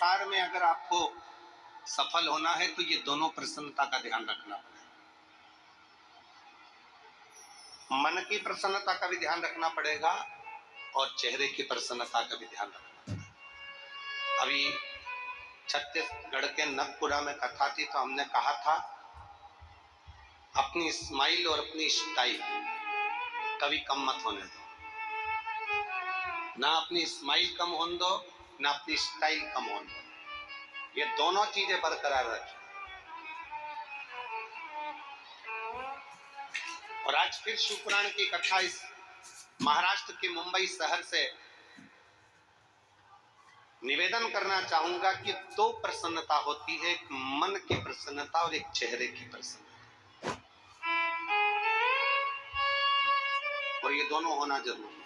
संसार में अगर आपको सफल होना है तो ये दोनों प्रसन्नता का ध्यान रखना पड़ेगा। मन की प्रसन्नता का भी ध्यान रखना पड़ेगा और चेहरे की प्रसन्नता का भी ध्यान रखना पड़ेगा। अभी छत्तीसगढ़ के नगपुरा में कथा थी तो हमने कहा था अपनी स्माइल और अपनी स्टाइल कभी कम मत होने दो। ना अपनी स्माइल कम होने दो, ना अपनी स्टाइल कम होने दो। ये दोनों चीजें बरकरार रखी। और आज फिर शिवपुराण की कथा इस महाराष्ट्र के मुंबई शहर से निवेदन करना चाहूंगा कि दो प्रसन्नता होती है, एक मन की प्रसन्नता और एक चेहरे की प्रसन्नता, और ये दोनों होना जरूरी है।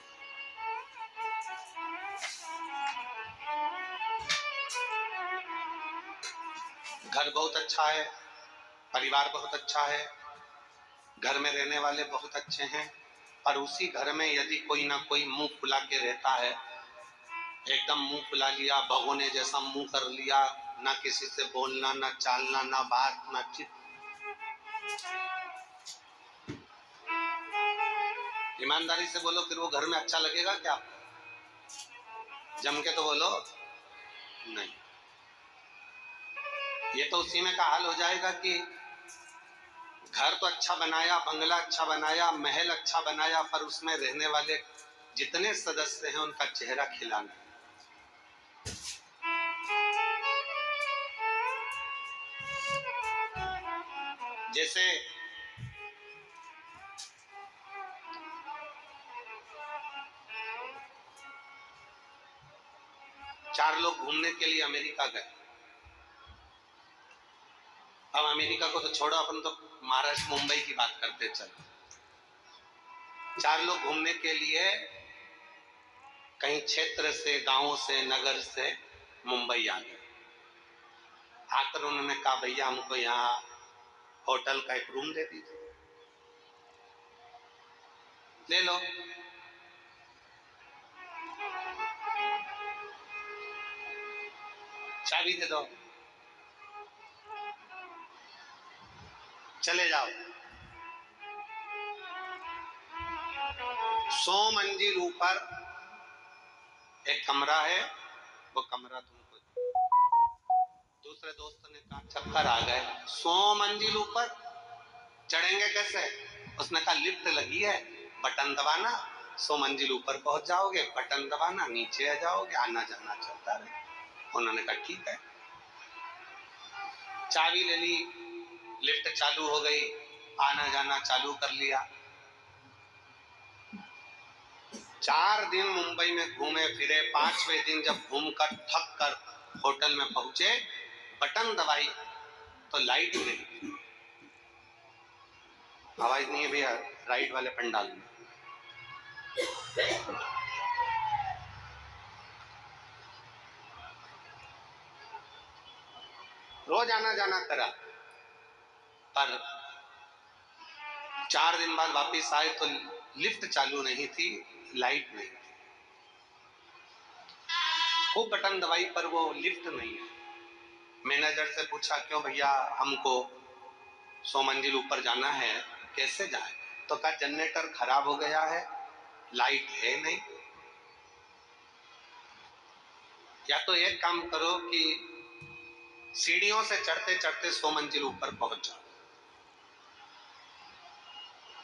घर बहुत अच्छा है, परिवार बहुत अच्छा है, घर में रहने वाले बहुत अच्छे हैं, पर उसी घर में यदि कोई ना कोई मुंह फुला के रहता है, एकदम मुंह फुला लिया, भगोने जैसा मुंह कर लिया, ना किसी से बोलना, ना चालना, ना बात, ना चित, ईमानदारी से बोलो फिर वो घर में अच्छा लगेगा क्या? जम के तो बोलो नहीं। ये तो उसी में का हाल हो जाएगा कि घर तो अच्छा बनाया, बंगला अच्छा बनाया, महल अच्छा बनाया, पर उसमें रहने वाले जितने सदस्य हैं उनका चेहरा खिला नहीं। जैसे चार लोग घूमने के लिए अमेरिका गए। अब अमेरिका को तो छोड़ो, अपन तो महाराष्ट्र मुंबई की बात करते चलो। चार लोग घूमने के लिए कहीं क्षेत्र से, गांव से, नगर से मुंबई आ गए। आकर उन्होंने कहा भैया हमको यहाँ होटल का एक रूम दे दीजिए। ले लो। चाबी दे दो, चले जाओ। 100 मंजिल ऊपर एक कमरा है, वो कमरा तुमको। दूसरे दोस्त ने कहा चक्कर आ गए, 100 मंजिल ऊपर चढ़ेंगे कैसे? उसने कहा लिफ्ट लगी है, बटन दबाना, 100 मंजिल ऊपर पहुंच जाओगे, बटन दबाना, नीचे आ जाओगे, आना जाना चलता रहे। उन्होंने कहा ठीक है। चाबी ले ली, लिफ्ट चालू हो गई, आना जाना चालू कर लिया। 4 दिन मुंबई में घूमे फिरे। 5वें दिन जब घूमकर थक कर होटल में पहुंचे, बटन दबाई तो लाइट गई। आवाज नहीं है भैया, राइट वाले पंडाल में। रोज आना जाना करा, पर 4 दिन बाद वापिस आए तो लिफ्ट चालू नहीं थी, लाइट नहीं थी। खूब बटन दबाई पर वो लिफ्ट नहीं है। मैनेजर से पूछा क्यों भैया, हमको 100 मंजिल ऊपर जाना है, कैसे जाए? तो कहा जनरेटर खराब हो गया है, लाइट है नहीं। या तो एक काम करो कि सीढ़ियों से चढ़ते चढ़ते 100 मंजिल ऊपर पहुंच जाओ।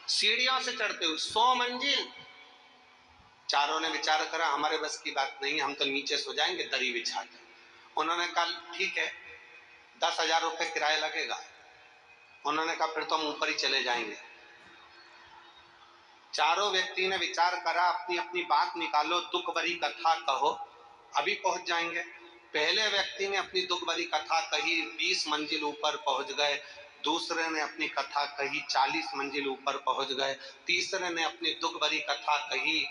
सीढ़ियों से चढ़ते हुए 100 मंजिल। चारों ने विचार करा हमारे बस की बात नहीं है, हम तो नीचे सो जाएंगे दरी बिछा के। उन्होंने कहा ठीक है, 10,000 रुपये किराया लगेगा। उन्होंने कहा फिर तो हम ऊपर ही चले जाएंगे। चारों व्यक्ति ने विचार करा, अपनी अपनी बात निकालो, दुख भरी कथा कहो, अभी पहुंच जाएंगे। पहले व्यक्ति ने अपनी दुख भरी कथा कही, 20 मंजिल ऊपर पहुंच गए। दूसरे ने अपनी कथा कही, 40 मंजिल ऊपर पहुंच गए। तीसरे ने अपनी दुख भरी कथा कही,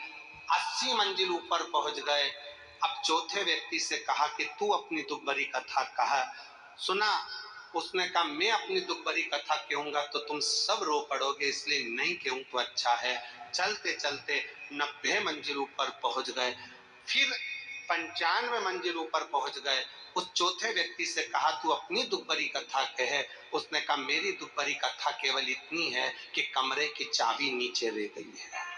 80 मंजिल ऊपर पहुंच गए। अब चौथे व्यक्ति से कहा कि तू अपनी दुख भरी कथा कहा। सुना, उसने कहा मैं अपनी दुख भरी कथा कहूंगा तो तुम सब रो पड़ोगे, इसलिए नहीं कहूं तो अच्छा है। चलते चलते 90 मंजिल ऊपर पहुंच गए, फिर 95 मंजिल ऊपर पहुंच गए। उस चौथे व्यक्ति से कहा, तू अपनी दुख भरी कथा कहे। उसने कहा, मेरी दुख भरी कथा केवल इतनी है कि कमरे की चाबी नीचे रह गई है।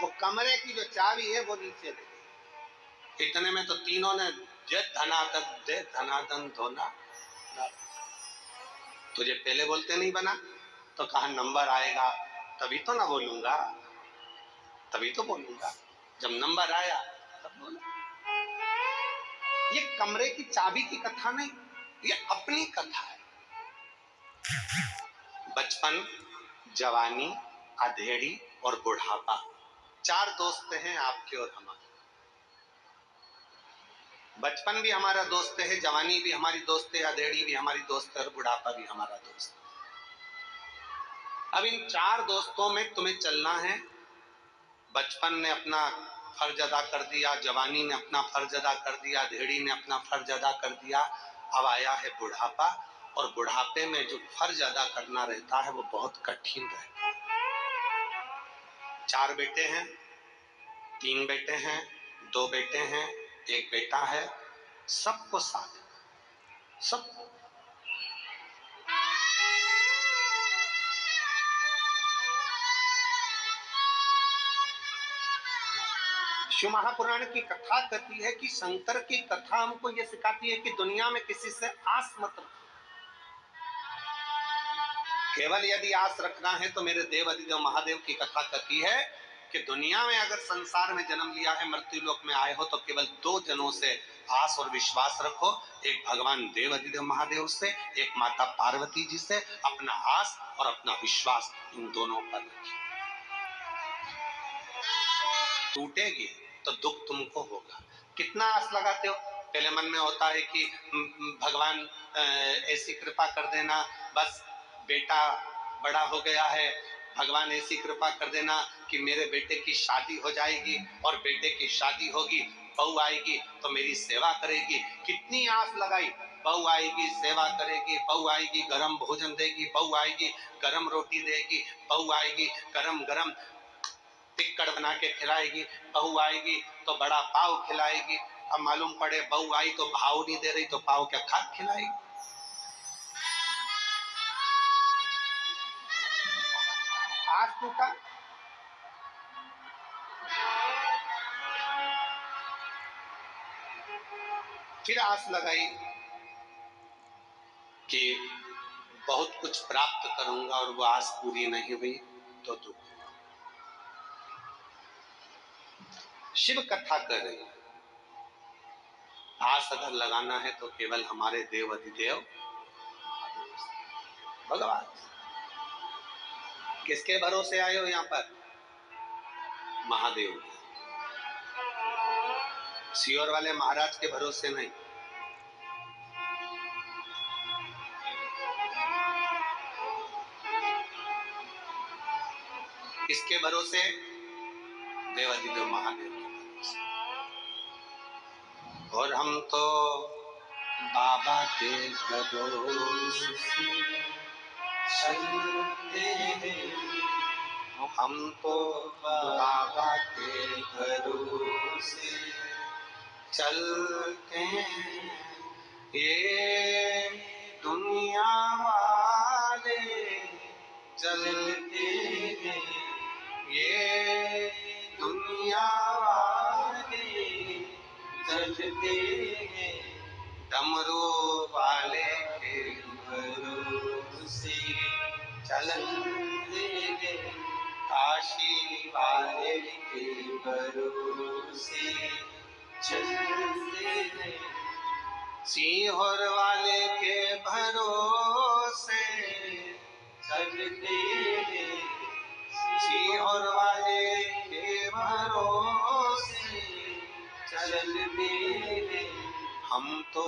वो कमरे की जो चाबी है वो नीचे रह गई। इतने में तो तीनों ने जय धनादन दे धनादन धोना, तुझे पहले बोलते नहीं बना? तो कहा नंबर आएगा तभी तो ना बोलूंगा, तभी तो बोलूंगा, जब नंबर आया तब बोला। ये कमरे की चाबी की कथा नहीं, ये अपनी कथा है। बचपन, जवानी, अधेड़ी और बुढ़ापा, चार दोस्त हैं आपके और हमारे। बचपन भी हमारा दोस्त है, जवानी भी हमारी दोस्त है, अधेड़ी भी हमारी दोस्त है और बुढ़ापा भी हमारा दोस्त है। अब इन चार दोस्तों में तुम्हें चलना है। बचपन ने अपना फर्ज अदा कर दिया, जवानी ने अपना फर्ज अदा कर दिया, अधेड़ी ने अपना फर्ज अदा कर दिया। अब आया है बुढ़ापा, और बुढ़ापे में जो फर्ज अदा करना रहता है वो बहुत कठिन रहता है। 4 बेटे हैं, 3 बेटे हैं, 2 बेटे हैं, 1 बेटा है, सबको साथ, सब शिव महापुराण की कथा कहती है कि शंकर की कथा हमको ये सिखाती है कि दुनिया में किसी से आस मत रखो। केवल यदि आस रखना है तो मेरे देव अधिदेव महादेव की कथा कहती है कि दुनिया में अगर संसार में जन्म लिया है, मृत्यु लोक में आए हो, तो केवल 2 जनों से आस और विश्वास रखो। एक भगवान देव अधिदेव महादेव से, एक माता पार्वती जी से। अपना आस और अपना विश्वास इन दोनों पर रखिए। टूटेगी तो दुख तुमको होगा। कितना आस लगाते हो? पहले मन में होता है कि भगवान ऐसी कृपा कर देना, बस बेटा बड़ा हो गया है, भगवान ऐसी कृपा कर देना कि मेरे बेटे की शादी हो जाएगी, और बेटे की शादी होगी, बहू आएगी तो मेरी सेवा करेगी। कितनी आस लगाई, बहू आएगी सेवा करेगी, बहू आएगी गरम भोजन देगी, बहू आएगी गरम रोटी देगी, बहू आएगी गरम गरम टिक्कड़ बना के खिलाएगी, बहू आएगी तो बड़ा पाव खिलाएगी। अब मालूम पड़े बहू आई तो भाव नहीं दे रही, तो पाव क्या खाक खिलाएगी? आज टूटा, फिर आस लगाई कि बहुत कुछ प्राप्त करूंगा, और वो आस पूरी नहीं हुई तो दुख। शिव कथा कर रही है, आस अगर लगाना है तो केवल हमारे देव अधिदेव भगवान। किसके भरोसे आए हो यहाँ पर? महादेव। सियोर वाले महाराज के भरोसे नहीं। किसके भरोसे? देव अधिदेव महादेव के भरोसे। और हम तो बाबा के भरोसे चलते हैं, हम तो बाबा के भरोसे चलते हैं। ये दुनिया वाले चलते हैं, ये दुनिया वाले चलते हैं, डमरू वाले के भरोसे चलते हैं, काशी वाले के भरोसे चलते हैं, सीहोर वाले के भरोसे चलते हैं, सीहोर वाले के भरोसे चलते हैं। हम तो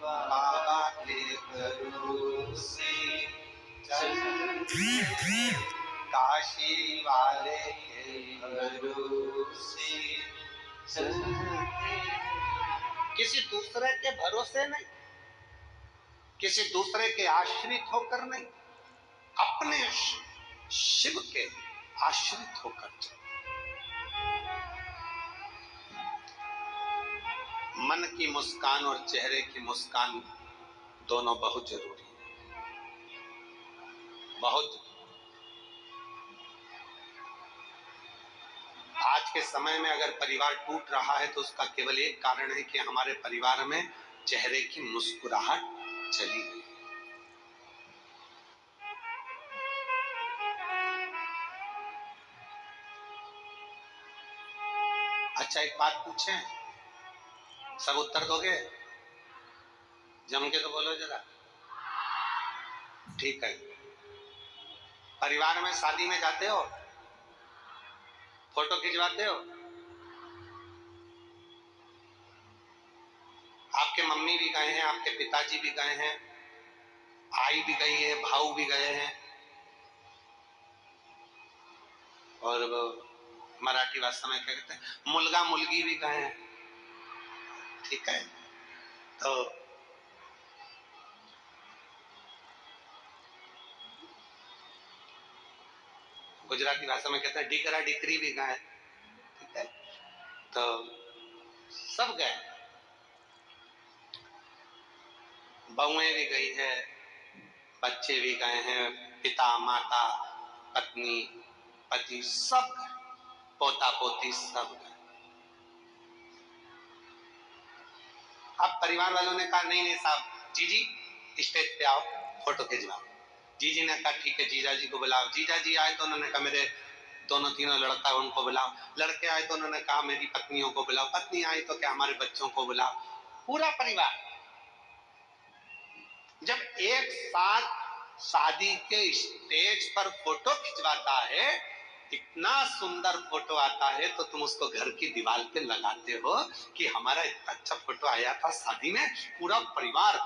बाबा के भरोसे चलते हैं, काशी वाले के भरोसे चलते हैं। किसी दूसरे के भरोसे नहीं, किसी दूसरे के आश्रित होकर नहीं, अपने शिव के आश्रित होकर चलो। मन की मुस्कान और चेहरे की मुस्कान दोनों बहुत जरूरी है, बहुत। आज के समय में अगर परिवार टूट रहा है तो उसका केवल एक कारण है कि हमारे परिवार में चेहरे की मुस्कुराहट चली गई। अच्छा, एक बात पूछें, सब उत्तर दोगे? जम के तो बोलो जरा। ठीक है। परिवार में शादी में जाते हो, फोटो खिंचवाते हो? आपके मम्मी भी गए हैं, आपके पिताजी भी गए हैं, आई भी गई है, भाऊ भी गए हैं, और वो मराठी भाषा में क्या कहते हैं, मुलगा मुलगी भी गए हैं। ठीक है, तो गुजराती भाषा में कहते हैं डिकरा डिकरी भी गए। ठीक है, तो सब गए, बहुएं भी गई है, बच्चे भी गए हैं, पिता माता पत्नी पति सब गए, पोता पोती सब गए। अब परिवार वालों ने कहा नहीं नहीं साहब, जीजी स्टेज पे आओ, फोटो खिंचवाओ। जीजी ने कहा ठीक है, जीजा जी को बुलाओ। जीजा जी आए तो उन्होंने कहा मेरे दोनों तीनों लड़का उनको बुलाओ। लड़के आए तो उन्होंने कहा मेरी पत्नियों को बुलाओ। पत्नी आई तो क्या हमारे बच्चों को बुलाओ। पूरा परिवार जब एक साथ शादी के स्टेज पर फोटो खिंचवाता है, इतना सुंदर फोटो आता है, तो तुम उसको घर की दीवार पे लगाते हो कि हमारा इतना अच्छा फोटो आया था शादी में। पूरा परिवार,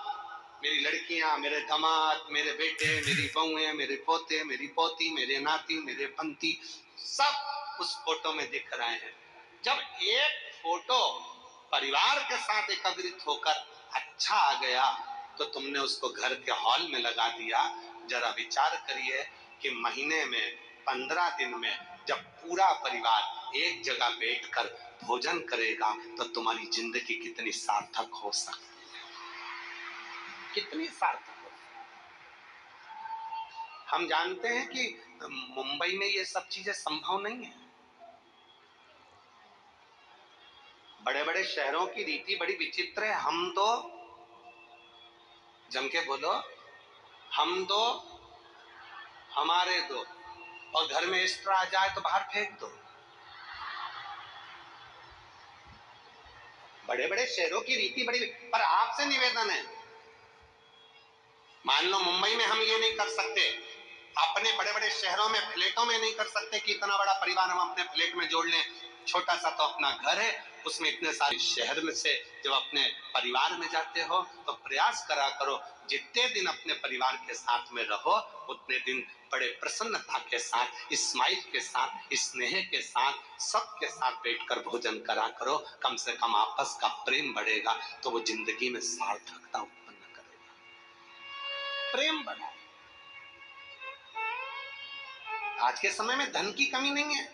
मेरी लड़कियां, मेरे दामाद, मेरे बेटे, मेरी बहुएं, मेरे पोते, मेरी पोती, मेरे नाती, मेरे पंती, सब उस फोटो में दिख रहे हैं। जब एक फोटो परिवार के साथ एकत्रित होकर अच्छा आ गया तो तुमने उसको घर के हॉल में लगा दिया। जरा विचार करिए कि महीने में 15 दिन में जब पूरा परिवार एक जगह बैठकर भोजन करेगा तो तुम्हारी जिंदगी कितनी सार्थक हो सकती है, कितनी सार्थक हो। हम जानते हैं कि मुंबई में ये सब चीजें संभव नहीं है। बड़े बड़े शहरों की रीति बड़ी विचित्र है। हम तो, जम के बोलो, हम दो हमारे दो, और घर में एक्स्ट्रा आ जाए तो बाहर फेंक दो। बड़े बड़े शहरों की रीति बड़ी, पर आपसे निवेदन है, मान लो मुंबई में हम ये नहीं कर सकते, अपने बड़े बड़े शहरों में फ्लैटों में नहीं कर सकते कि इतना बड़ा परिवार हम अपने फ्लैट में जोड़ लें। छोटा सा तो अपना घर है, उसमें इतने सारे शहर में से जब अपने परिवार में जाते हो तो प्रयास करा करो जितने दिन अपने परिवार के साथ में रहो उतने दिन बड़े प्रसन्नता के साथ, स्माइल के साथ, स्नेह के साथ, सबके साथ बैठकर भोजन करा करो। कम से कम आपस का प्रेम बढ़ेगा तो वो जिंदगी में सार्थकता उत्पन्न करेगा। प्रेम बढ़ा। आज के समय में धन की कमी नहीं है,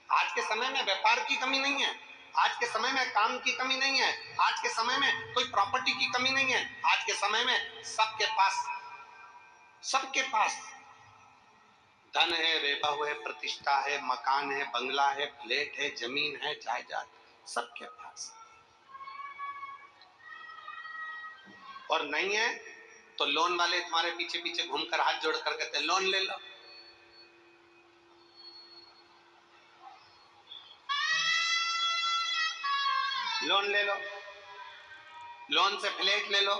आज के समय में व्यापार की कमी नहीं है, आज के समय में काम की कमी नहीं है, आज के समय में कोई प्रॉपर्टी की कमी नहीं है। आज के समय में सबके पास धन है, वैभव है, प्रतिष्ठा है, मकान है, बंगला है, फ्लैट है, जमीन है, जायदाद, सबके पास। और नहीं है तो लोन वाले तुम्हारे पीछे पीछे घूमकर हाथ जोड़ कर कहते हैं लोन ले लो। लोन ले लो, लोन से फ्लैट ले लो,